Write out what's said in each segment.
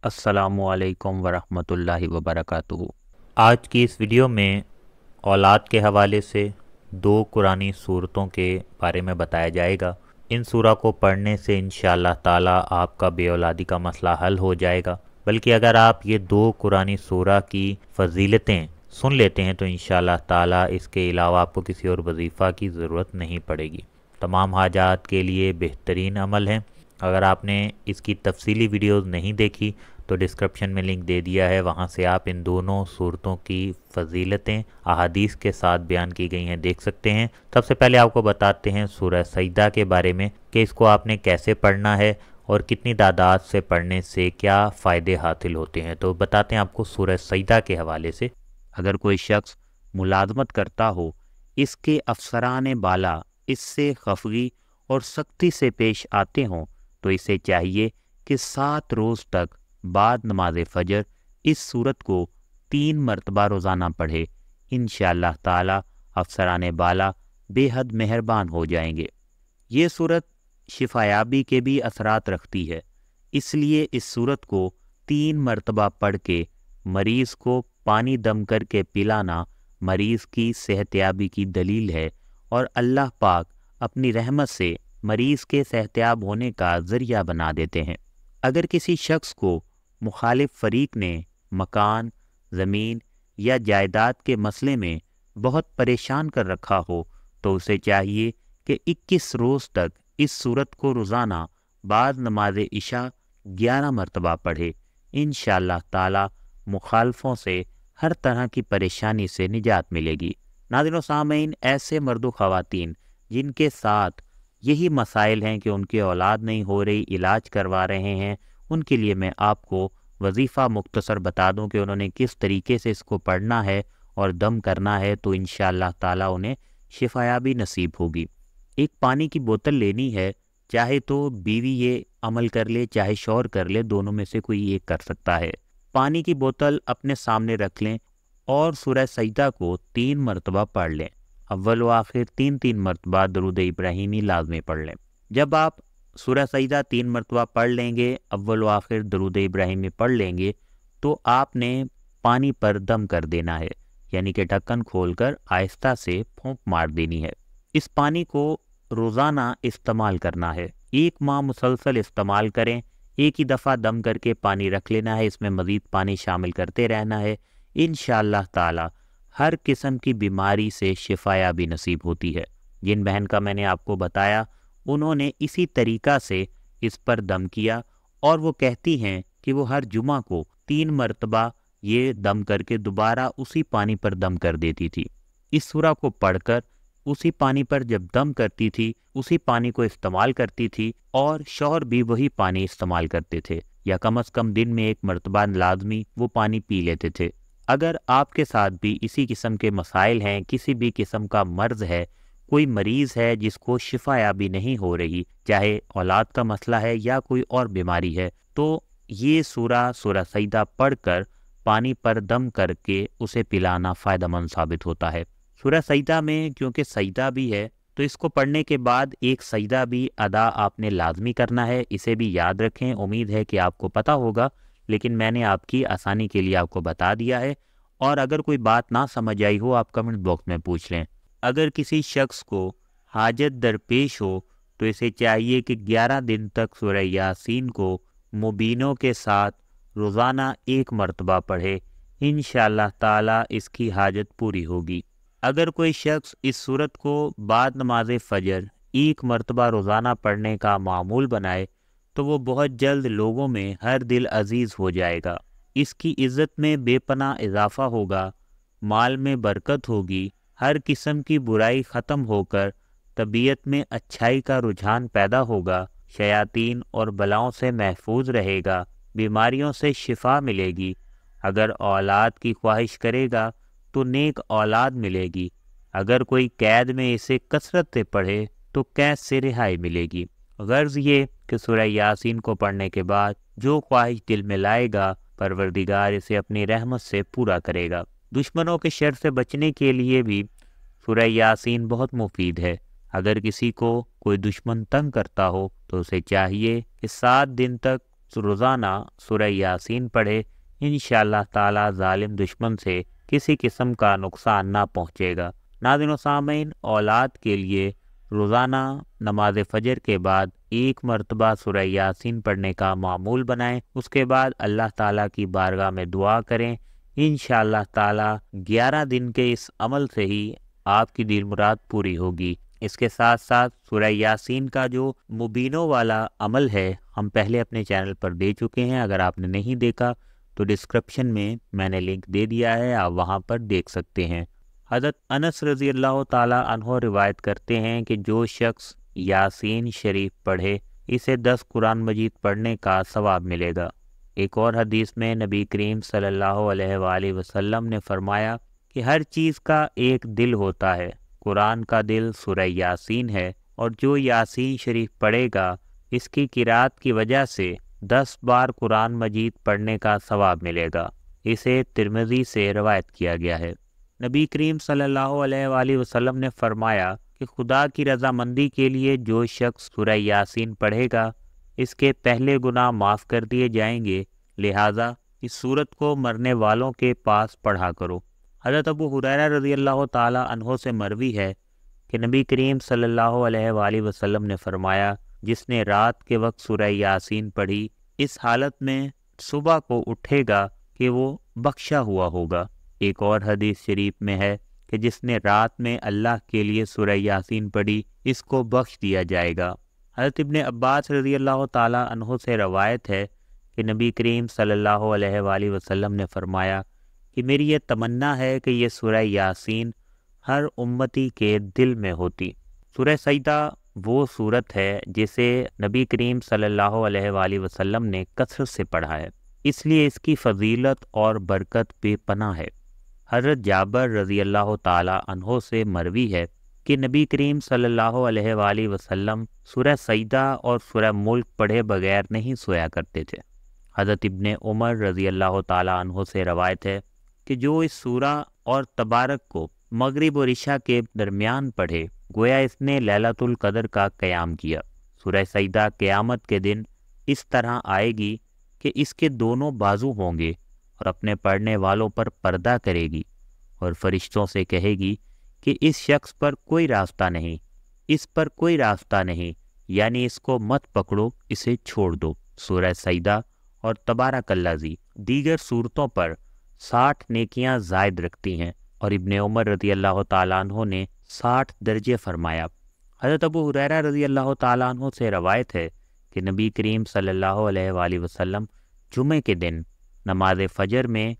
अस्सलामुअलैकुम वरहमतुल्लाहि वबरकातुहू। आज की इस वीडियो में औलाद के हवाले से दो कुरानी सूरतों के बारे में बताया जाएगा। इन सूरा को पढ़ने से इंशाअल्लाह ताला आपका बे औलादी का मसला हल हो जाएगा। बल्कि अगर आप ये दो कुरानी सूरा की फजीलतें सुन लेते हैं तो इंशाअल्लाह ताला इसके अलावा आपको किसी और वजीफ़ा की ज़रूरत नहीं पड़ेगी। तमाम हाजात के लिए बेहतरीन अमल है। अगर आपने इसकी तफसीली वीडियोज़ नहीं देखी तो डिस्क्रिप्शन में लिंक दे दिया है, वहाँ से आप इन दोनों सूरतों की फजीलतें अहादीस के साथ बयान की गई हैं देख सकते हैं। सबसे पहले आपको बताते हैं सूरह सजदा के बारे में कि इसको आपने कैसे पढ़ना है और कितनी तादाद से पढ़ने से क्या फ़ायदे हासिल होते हैं। तो बताते हैं आपको सूरह सजदा के हवाले से। अगर कोई शख्स मुलाजमत करता हो, इसके अफसरान बाला इससे खफगी और सख्ती से पेश आते हों तो इसे चाहिए कि 7 रोज़ तक बाद नमाज फ़जर इस सूरत को 3 मरतबा रोज़ाना पढ़े। इंशाअल्लाह ताला अफसरान बाला बेहद मेहरबान हो जाएंगे। ये सूरत शिफायाबी के भी असरात रखती है, इसलिए इस सूरत को 3 मरतबा पढ़ के मरीज़ को पानी दम करके पिलाना मरीज़ की सेहतयाबी की दलील है और अल्लाह पाक अपनी रहमत से मरीज़ के सेहतयाब होने का ज़रिया बना देते हैं। अगर किसी शख्स को मुखालिफ फरीक ने मकान, ज़मीन या जायदाद के मसले में बहुत परेशान कर रखा हो तो उसे चाहिए कि 21 रोज़ तक इस सूरत को रोज़ाना बाद नमाज इशा 11 मरतबा पढ़े। इंशाअल्लाह ताला मुखालफों से हर तरह की परेशानी से निजात मिलेगी। नाज़रीन व सामीन, ऐसे मर्द व ख़वातीन जिनके साथ यही मसाइल हैं कि उनकी औलाद नहीं हो रही, इलाज करवा रहे हैं, उनके लिए मैं आपको वजीफ़ा मुख्तसर बता दूं कि उन्होंने किस तरीके से इसको पढ़ना है और दम करना है, तो इंशाअल्लाह ताला उन्हें शिफायाबी नसीब होगी। एक पानी की बोतल लेनी है, चाहे तो बीवी ये अमल कर ले चाहे शौहर कर ले, दोनों में से कोई एक कर सकता है। पानी की बोतल अपने सामने रख लें और सूरह सजदा को 3 मरतबा पढ़ लें। अव्वल व आखिर 3-3 मरतबा दरूद इब्राहिमी लाजमी पढ़ लें। जब आप सूरह सजदा 3 मरतबा पढ़ लेंगे, अव्वल व आखिर दरूद इब्राहिमी पढ़ लेंगे, तो आपने पानी पर दम कर देना है, यानी कि ढक्कन खोलकर आहिस्ता से फूंक मार देनी है। इस पानी को रोज़ाना इस्तेमाल करना है, 1 माह मुसलसल इस्तेमाल करें। एक ही दफ़ा दम करके पानी रख लेना है, इसमें मज़ीद पानी शामिल करते रहना है। इंशाअल्लाह ताला हर किस्म की बीमारी से शिफायाबी नसीब होती है। जिन बहन का मैंने आपको बताया उन्होंने इसी तरीक़ा से इस पर दम किया और वो कहती हैं कि वो हर जुमा को 3 मरतबा ये दम करके दोबारा उसी पानी पर दम कर देती थी। इस सूरा को पढ़कर उसी पानी पर जब दम करती थी उसी पानी को इस्तेमाल करती थी और शौहर भी वही पानी इस्तेमाल करते थे, या कम अज़ कम दिन में 1 मरतबा लाजमी वो पानी पी लेते थे। अगर आपके साथ भी इसी किस्म के मसाइल हैं, किसी भी किस्म का मर्ज़ है, कोई मरीज़ है जिसको शिफायाबी नहीं हो रही, चाहे औलाद का मसला है या कोई और बीमारी है, तो ये सूरह सजदा पढ़कर पानी पर दम करके उसे पिलाना फ़ायदेमंद साबित होता है। सूरह सजदा में क्योंकि सजदा भी है तो इसको पढ़ने के बाद एक सजदा भी अदा आपने लाजमी करना है। इसे भी याद रखें, उम्मीद है कि आपको पता होगा, लेकिन मैंने आपकी आसानी के लिए आपको बता दिया है। और अगर कोई बात ना समझ आई हो आप कमेंट बॉक्स में पूछ लें। अगर किसी शख्स को हाजत दरपेश हो तो इसे चाहिए कि 11 दिन तक सूरह यासीन को मुबीनों के साथ रोज़ाना 1 मरतबा पढ़े। इंशाअल्लाह ताला इसकी हाजत पूरी होगी। अगर कोई शख्स इस सूरत को बाद नमाज फ़जर 1 मरतबा रोज़ाना पढ़ने का मामूल बनाए तो वो बहुत जल्द लोगों में हर दिल अजीज़ हो जाएगा। इसकी इज़्ज़त में बेपनाह इजाफ़ा होगा, माल में बरकत होगी, हर किस्म की बुराई ख़त्म होकर तबीयत में अच्छाई का रुझान पैदा होगा, शयातीन और बलाओं से महफूज रहेगा, बीमारियों से शिफा मिलेगी। अगर औलाद की ख्वाहिश करेगा तो नेक औलाद मिलेगी। अगर कोई कैद में इसे कसरत से पढ़े तो कैद से रिहाई मिलेगी। गर्ज ये कि सूरह यासीन को पढ़ने के बाद जो ख्वाहिश दिल में लाएगा परवरदिगार इसे अपनी रहमत से पूरा करेगा। दुश्मनों के शर से बचने के लिए भी सूरह यासीन बहुत मुफीद है। अगर किसी को कोई दुश्मन तंग करता हो तो उसे चाहिए कि 7 दिन तक रोज़ाना सूरह यासीन पढ़े, इंशाअल्लाह ताला ज़ालिम दुश्मन से किसी किस्म का नुकसान ना पहुँचेगा। नाज़रीन व सामीन, औलाद के लिए रोज़ाना नमाज फ़जर के बाद एक मरतबा सूरह यासीन पढ़ने का मामूल बनाएं। उसके बाद अल्लाह ताला की बारगाह में दुआ करें। इंशाअल्लाह ताला 11 दिन के इस अमल से ही आपकी दिल मुराद पूरी होगी। इसके साथ साथ सूरह यासीन का जो मुबीनों वाला अमल है, हम पहले अपने चैनल पर दे चुके हैं। अगर आपने नहीं देखा तो डिस्क्रिप्शन में मैंने लिंक दे दिया है, आप वहां पर देख सकते हैं। हज़रत अनस रज़ी अल्लाह ताला अन्हो रिवायत करते हैं कि जो शख्स यासीन शरीफ पढ़े, इसे 10 कुरान मजीद पढ़ने का सवाब मिलेगा। एक और हदीस में नबी करीम सल्लल्लाहु अलैहि वसल्लम ने फरमाया कि हर चीज़ का एक दिल होता है, कुरान का दिल सूरह यासीन है, और जो यासीन शरीफ पढ़ेगा इसकी किरात की वजह से 10 बार कुरान मजीद पढ़ने का सवाब मिलेगा। इसे तिरमिज़ी से रवायत किया गया है। नबी करीम सल्लल्लाहु अलैहि वसल्लम ने फरमाया कि खुदा की रज़ामंदी के लिए जो शख्स सूरह यासीन पढ़ेगा, इसके पहले गुनाह माफ़ कर दिए जाएंगे, लिहाजा इस सूरत को मरने वालों के पास पढ़ा करो। हज़रत अबू हुरैरा रज़ी अल्लाह ताला अन्हो से मरवी है कि नबी करीम सल्लल्लाहु अलैहि वसल्लम ने फरमाया, जिसने रात के वक्त सूरह यासीन पढ़ी, इस हालत में सुबह को उठेगा कि वो बख्शा हुआ होगा। एक और हदीस शरीफ में है कि जिसने रात में अल्लाह के लिए सूरह यासीन पढ़ी, इसको बख्श दिया जाएगा। हज़रत इब्ने अब्बास रज़ी अल्लाह ताला अन्हो से रवायत है कि नबी करीम सल्लल्लाहु अलैहि वसल्लम ने फरमाया कि मेरी ये तमन्ना है कि ये सूरह यासीन हर उम्मती के दिल में होती। सूरह सजदा वो सूरत है जिसे नबी करीम सल्लल्लाहु अलैहि वसल्लम ने कसरत से पढ़ा है, इसलिए इसकी फजीलत और बरकत बेपनाह है। हज़रत जाबर रज़ी अल्लाह ताला अन्हो से मरवी है कि नबी करीम सल्लल्लाहु अलैहि वसल्लम सूरह सजदा और सूरह मुल्क पढ़े बगैर नहीं सोया करते थे। हज़रत इब्ने उमर रज़ी अल्लाह ताला अन्हो से रवायत है कि जो इस सूरा और तबारक को मगरिब और इशा के दरमियान पढ़े, गोया इसने लैलतुल कदर का क़याम किया। सूरह सजदा क़यामत के दिन इस तरह आएगी कि इसके दोनों बाजू होंगे और अपने पढ़ने वालों पर पर्दा करेगी और फरिश्तों से कहेगी कि इस शख्स पर कोई रास्ता नहीं, इस पर कोई रास्ता नहीं, यानी इसको मत पकड़ो, इसे छोड़ दो। सूरह सजदा और तबारकल्लाज़ी दीगर सूरतों पर 60 नेकियां ज़ायद रखती हैं, और इब्ने उमर रज़ी अल्लाह ताला अन्हो ने 60 दर्जे फरमाया। हज़रत अबू हुरैरा रज़ी अल्लाह ताला अन्हो से रवायत है कि नबी करीम सल्लल्लाहु अलैहि वसल्लम जुमे के दिन नमाज फ़जर में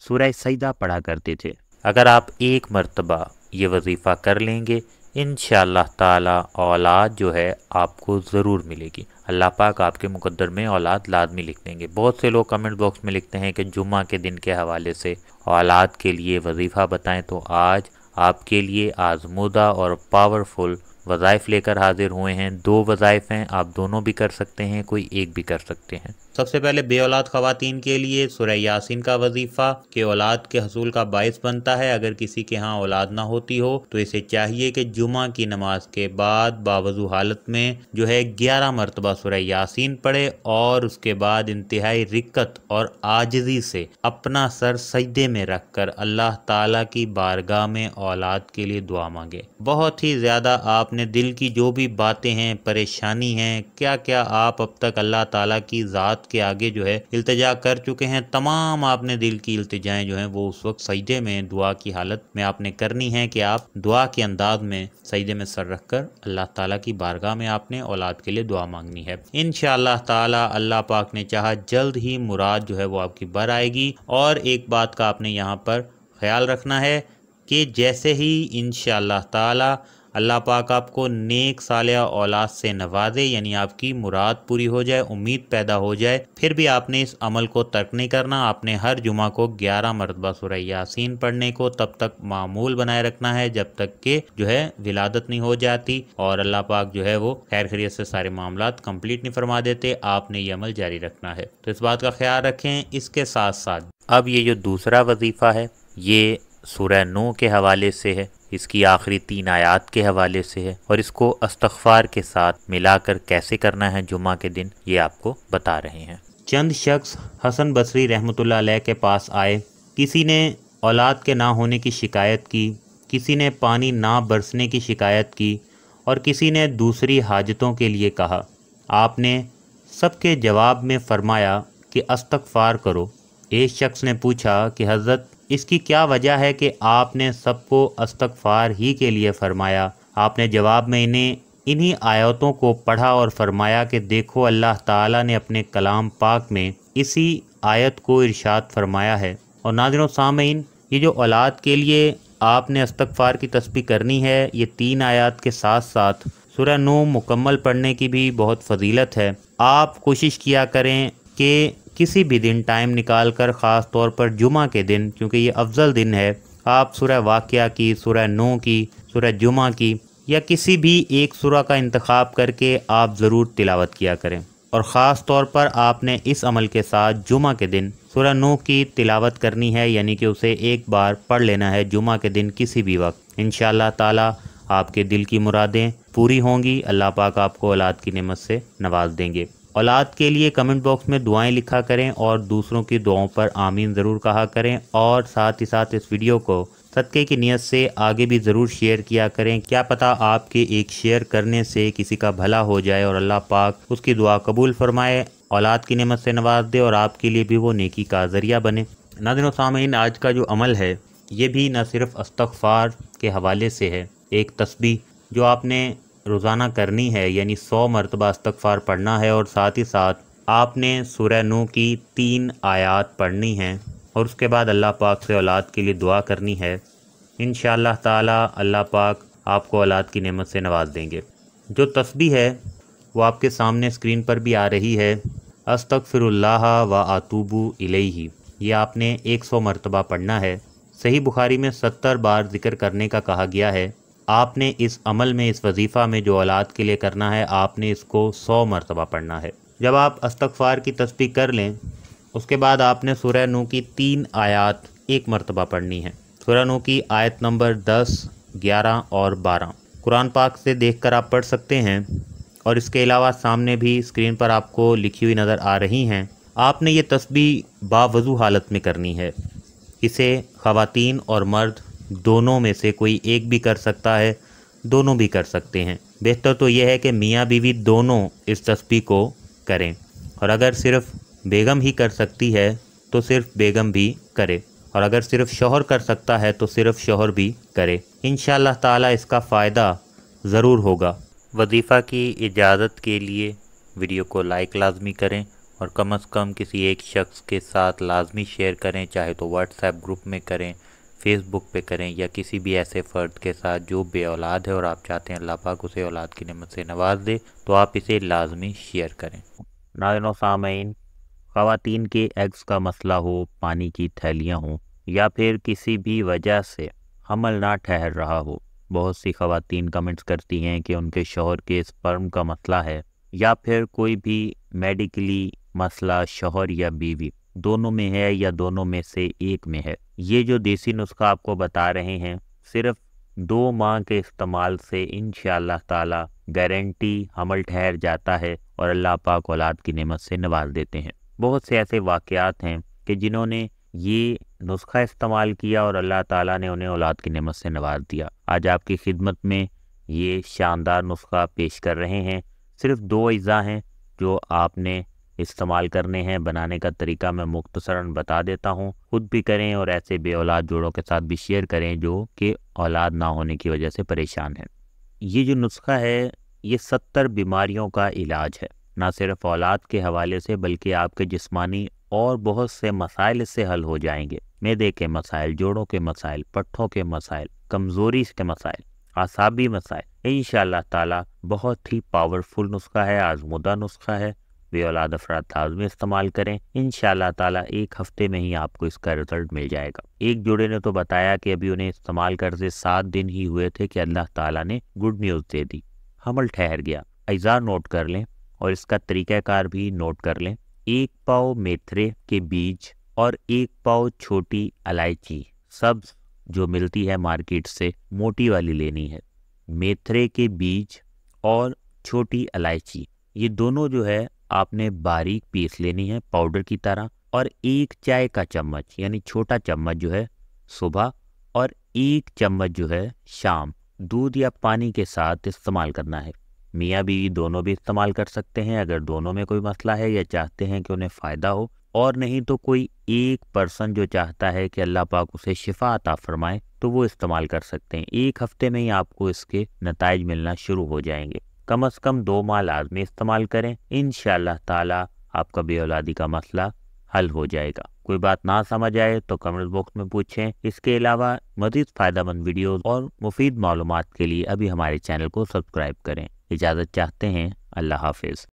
सूरह सजदा पढ़ा करते थे। अगर आप एक मरतबा ये वजीफ़ा कर लेंगे, इंशाअल्लाह ताला औलाद जो है आपको ज़रूर मिलेगी। अल्लाह पाक आपके मुकद्दर में औलाद लाजमी लिख देंगे। बहुत से लोग कमेंट बॉक्स में लिखते हैं कि जुम्मा के दिन के हवाले से औलाद के लिए वजीफ़ा बताएं, तो आज आपके लिए आज़मूदा और पावरफुल वज़ाइफ लेकर हाजिर हुए हैं। 2 वज़ाइफ हैं, आप दोनों भी कर सकते हैं, कोई एक भी कर सकते हैं। सबसे पहले बे औलाद ख़वातीन के लिए सूरह यासीन का वजीफ़ा के औलाद के हसूल का बाइस बनता है। अगर किसी के यहाँ औलाद ना होती हो तो इसे चाहिए कि जुमा की नमाज के बाद बावजू हालत में जो है 11 मरतबा सूरह यासीन पढ़े और उसके बाद इंतहाई रिक्कत और आजिज़ी से अपना सर सजदे में रख कर अल्लाह ताला की बारगाह में औलाद के लिए दुआ मांगे। बहुत ही ज़्यादा आपने दिल की जो भी बातें हैं, परेशानी हैं, क्या क्या आप अब तक अल्लाह ताला की ज़ात के आगे जो है इल्तिजा कर चुके हैं, तमाम आपने दिल की इल्तिजाएं जो हैं वो उस वक्त सजदे में दुआ की हालत में आपने करनी है कि आप दुआ के अंदाज में सजदे में सर रखकर अल्लाह ताला की बारगाह में आपने औलाद के लिए दुआ मांगनी है। इंशाअल्लाह ताला अल्लाह पाक ने चाहा जल्द ही मुराद जो है वो आपकी बर आएगी। और एक बात का आपने यहाँ पर ख्याल रखना है कि जैसे ही इंशाअल्लाह ताला अल्लाह पाक आपको नेक सालिहा औलाद से नवाजे, यानी आपकी मुराद पूरी हो जाए, उम्मीद पैदा हो जाए, फिर भी आपने इस अमल को तर्क नहीं करना। आपने हर जुमा को 11 मरतबा सूरह यासीन पढ़ने को तब तक मामूल बनाए रखना है जब तक कि जो है विलादत नहीं हो जाती और अल्लाह पाक जो है वो खैर खैरियत से सारे मामलात कंप्लीट नहीं फरमा देते। आपने ये अमल जारी रखना है, तो इस बात का ख्याल रखें। इसके साथ साथ अब ये जो दूसरा वजीफ़ा है ये सूरह नूह के हवाले से है, इसकी आखिरी 3 आयात के हवाले से है और इसको इस्तग़फ़ार के साथ मिलाकर कैसे करना है जुमा के दिन ये आपको बता रहे हैं। चंद शख्स हसन बसरी रहमतुल्लाह अलैह के पास आए। किसी ने औलाद के ना होने की शिकायत की, किसी ने पानी ना बरसने की शिकायत की और किसी ने दूसरी हाजतों के लिए कहा। आपने सबके जवाब में फरमाया कि अस्तगफार करो। एक शख्स ने पूछा कि हज़रत, इसकी क्या वजह है कि आपने सबको अस्तगफार ही के लिए फरमाया? आपने जवाब में इन्हीं आयतों को पढ़ा और फरमाया कि देखो, अल्लाह ताला ने अपने कलाम पाक में इसी आयत को इरशाद फरमाया है। और नाज़रीन व सामीन, ये जो औलाद के लिए आपने अस्तगफार की तस्बीह करनी है, ये 3 आयत के साथ साथ सूरह नूह मुकम्मल पढ़ने की भी बहुत फजीलत है। आप कोशिश किया करें कि किसी भी दिन टाइम निकाल कर, ख़ास तौर पर जुमा के दिन, क्योंकि ये अफजल दिन है, आप सूरह वाक़िया की, सूरह नूह की, सूरह जुमा की या किसी भी एक सूरह का इंतखाब करके आप ज़रूर तिलावत किया करें। और ख़ास तौर पर आपने इस अमल के साथ जुमा के दिन सूरह नूह की तिलावत करनी है, यानी कि उसे एक बार पढ़ लेना है जुमा के दिन किसी भी वक्त। इंशाअल्लाह ताला आपके दिल की मुरादें पूरी होंगी। अल्लाह पाक आपको औलाद की नेमत से नवाज देंगे। औलाद के लिए कमेंट बॉक्स में दुआएं लिखा करें और दूसरों की दुआओं पर आमीन ज़रूर कहा करें। और साथ ही साथ इस वीडियो को सदक़े की नियत से आगे भी ज़रूर शेयर किया करें। क्या पता आपके एक शेयर करने से किसी का भला हो जाए और अल्लाह पाक उसकी दुआ कबूल फरमाए, औलाद की नेमत से नवाज दे और आपके लिए भी वो नेकी का ज़रिया बने। नाज़रीन व सामीन, आज का जो अमल है ये भी न सिर्फ अस्तगफार के हवाले से है। एक तस्बीह जो आपने रोज़ाना करनी है, यानी 100 मरतबा अस्तगफार पढ़ना है और साथ ही साथ आपने सूरह नूह की 3 आयत पढ़नी हैं और उसके बाद अल्लाह पाक से औलाद के लिए दुआ करनी है। इंशाअल्लाह ताला अल्लाह पाक आपको औलाद की नेमत से नवाज देंगे। जो तस्बीह है वो आपके सामने स्क्रीन पर भी आ रही है। अस्तगफिरुल्लाह व अतूबु इलैहि, ये आपने 100 मरतबा पढ़ना है। सही बुखारी में 70 बार जिक्र करने का कहा गया है। आपने इस अमल में, इस वजीफ़ा में जो औलाद के लिए करना है, आपने इसको 100 मरतबा पढ़ना है। जब आप अस्तगफार की तस्बीह कर लें, उसके बाद आपने सूरह नूह की 3 आयत 1 मरतबा पढ़नी है। सूरह नूह की आयत नंबर 10, 11 और 12 कुरान पाक से देखकर आप पढ़ सकते हैं और इसके अलावा सामने भी स्क्रीन पर आपको लिखी हुई नज़र आ रही हैं। आपने ये तस्बीह बावज़ू हालत में करनी है। इसे ख़वातीन और मर्द दोनों में से कोई एक भी कर सकता है, दोनों भी कर सकते हैं। बेहतर तो यह है कि मियाँ बीवी दोनों इस तस्बीह को करें, और अगर सिर्फ बेगम ही कर सकती है तो सिर्फ बेगम भी करे, और अगर सिर्फ शौहर कर सकता है तो सिर्फ शौहर भी करे। इंशाअल्लाह ताला इसका फ़ायदा ज़रूर होगा। वजीफ़ा की इजाज़त के लिए वीडियो को लाइक लाजमी करें और कम से कम किसी एक शख्स के साथ लाजमी शेयर करें, चाहे तो व्हाट्सएप ग्रुप में करें, फेसबुक पे करें या किसी भी ऐसे फ़र्द के साथ जो बे औलाद है और आप चाहते हैं अल्लाह पाक उसे औलाद की नेमत से नवाज दे, तो आप इसे लाजमी शेयर करें। नाज़रीन व सामीन, ख़वातीन के एग्स का मसला हो, पानी की थैलियाँ हों या फिर किसी भी वजह से हमल ना ठहर रहा हो, बहुत सी ख़वातीन कमेंट्स करती हैं कि उनके शौहर के स्पर्म का मसला है या फिर कोई भी मेडिकली मसला शौहर या बीवी दोनों में है या दोनों में से एक में है। ये जो देसी नुस्खा आपको बता रहे हैं, सिर्फ 2 माह के इस्तेमाल से इंशाअल्लाह ताला गारंटी हमल ठहर जाता है और अल्लाह पाक औलाद की नेमत से नवाज देते हैं। बहुत से ऐसे वाक़यात हैं कि जिन्होंने ये नुस्खा इस्तेमाल किया और अल्लाह ताला ने उन्हें औलाद की नेमत से नवाज दिया। आज आपकी खिदमत में ये शानदार नुस्खा पेश कर रहे हैं। सिर्फ 2 अज़ा हैं जो आपने इस्तेमाल करने हैं। बनाने का तरीका मैं मुख्तसरन बता देता हूँ, खुद भी करें और ऐसे बे औलाद जोड़ों के साथ भी शेयर करें जो कि औलाद ना होने की वजह से परेशान हैं। ये जो नुस्खा है ये 70 बीमारियों का इलाज है, ना सिर्फ औलाद के हवाले से बल्कि आपके जिस्मानी और बहुत से मसाइल इससे हल हो जाएंगे। मैदे के मसाइल, जोड़ों के मसाइल, पट्ठों के मसाइल, कमज़ोरी के मसाइल, आसाबी मसाइल। इंशाअल्लाह ताला बहुत ही पावरफुल नुस्खा है, आज़मुदा नुस्खा है। बे औलाद अफराद लाज़मी इस्तेमाल करें। इंशाअल्लाह ताला 1 हफ्ते में ही आपको इसका रिजल्ट मिल जाएगा। एक जोड़े ने तो बताया कि अभी उन्हें इस्तेमाल करते 7 दिन ही हुए थे कि अल्लाह ताला ने गुड न्यूज़ दे दी, हमल ठहर गया। अज़ा नोट कर लें और इसका तरीक़ाकार भी नोट कर लें। 1 पाव मेथरे के बीज और 1 पाव छोटी इलायची सब्ज़ जो मिलती है मार्केट से, मोटी वाली लेनी है। मेथरे के बीज और छोटी इलायची ये दोनों जो है آپ نے باریک پیس لینی ہے پاؤڈر کی طرح، اور 1 چائے کا چمچ یعنی چھوٹا چمچ جو ہے صبح اور 1 چمچ جو ہے شام دودھ یا پانی کے ساتھ استعمال کرنا ہے۔ میاں بیوی دونوں بھی استعمال کر سکتے ہیں اگر دونوں میں کوئی مسئلہ ہے یا چاہتے ہیں کہ انہیں فائدہ ہو، اور نہیں تو کوئی ایک پرسن جو چاہتا ہے کہ اللہ پاک اسے شفا عطا فرمائے تو وہ استعمال کر سکتے ہیں۔ 1 ہفتے میں ہی آپ کو اس کے نتائج ملنا شروع ہو جائیں گے۔ کم از کم 2 ماہ لازمی استعمال کریں، انشاءاللہ تعالی آپ کا بے اولادی کا مسئلہ حل ہو جائے گا۔ کوئی بات نہ سمجھ آئے تو کمنٹ باکس میں پوچھیں۔ اس کے علاوہ مزید فائدہ مند ویڈیوز اور مفید معلومات کے لیے ابھی ہمارے چینل کو سبسکرائب کریں۔ اجازت چاہتے ہیں، اللہ حافظ۔